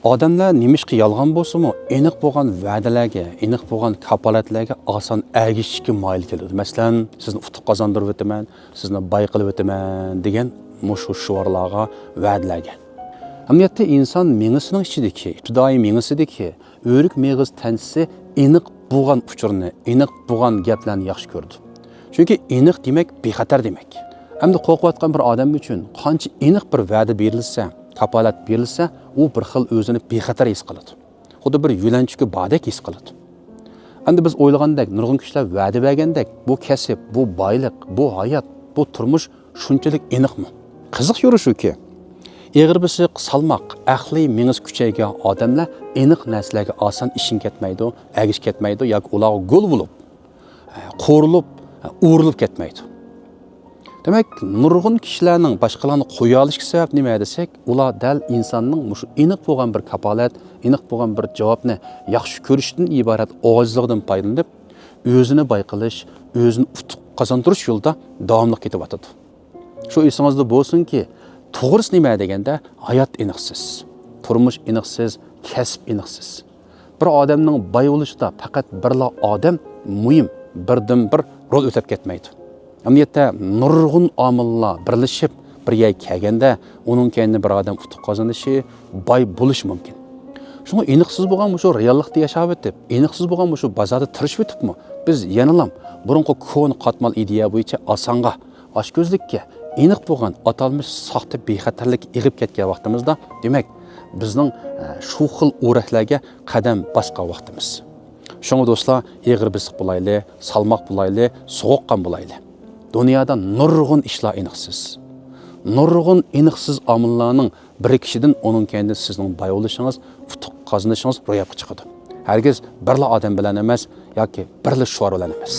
Odamlar nimishqi yolg'on bo'lsa-mu, aniq bo'lgan va'dalarga, aniq bo'lgan kapolatlarga oson ergishishga moyil keladi. Masalan, sizni utuq qozondirib o'taman, sizni boy qilib o'taman degan mushu shiorlarga, va'dalarga. Amaliyotda inson mengisining ichidagi, ibtidoiy mengisidagi o'rik meg'iz tanchisi aniq bo'lgan uchurni, aniq bo'lgan gaplarni yaxshi ko'rdi. Chunki aniq demak bexatar demak. Hamda qo'rqayotgan bir odam uchun qancha aniq bir va'da berilsa, kapolat berilsa, u bir xil o'zini bexatar his qiladi. Xuddi bir yulanchga bordek his qiladi. Endi biz o'ylagandek, nurg'un kishilar va'da bergandek, bu kasb, bu boylik, bu hayot, bu turmush shunchalik aniqmi? Qiziq yuri shuki, eg'ir bisiq, salmoq, aqli mengiz kuchaygan odamlar aniq narsalarga oson ishin ketmaydi, agish ketmaydi yoki ular g'ul bo'lib, qo'rilib, urilib ketmaydi. Demak, nurg'un kishilarning boshqalarni qo'ya olishiga sabab nima desak, ular dal insonning mushu aniq bo'lgan bir kapolat, aniq bo'lgan bir javobni yaxshi ko'rishdan iborat ojizlikdan foydalanib, o'zini boy qilish, o'zini utuq qozontirish yo'lida davomli ketyotadi. Shu esingizda bo'lsinki, to'g'risi nima deganda, hayot aniqsiz, turmush aniqsiz, kasb aniqsiz. Bir odamning boy bo'lishida faqat birla odam muhim, birdan bir rol o'tab ketmaydi. Amaliyotda nurg'un omillar birlashib bir yerga kelganda, uning kendini bir odam utuq qozonishi, boy bo'lishi mumkin. Shunga aniqsiz bo'lgan shu reallikda yashab o'tib, aniqsiz bo'lgan shu bozorda tirishib o'tibmi? Biz yanalam burunqi ko'n qatmal ideya bo'yicha osonga, oshko'zlikka, aniq bo'lgan atalmish soxta bexatarlik ig'ib ketgan vaqtimizda, demak, bizning shu xil o'raklarga qadam bosgan vaqtimiz. Shunga do'stlar, eg'ir bisiq bo'layli, salmoq bo'layli, sovuqqan bo'layli. Dunyoda nurg'un ishlar aniqsiz. Nurg'un aniqsiz omillarning bir kishidan uning kendi sizning boy bo'lishingiz, utuq qozonishingiz ro'yobga chiqadi. Hargiz birla odam bilan emas yoki birla shuar bilan emas.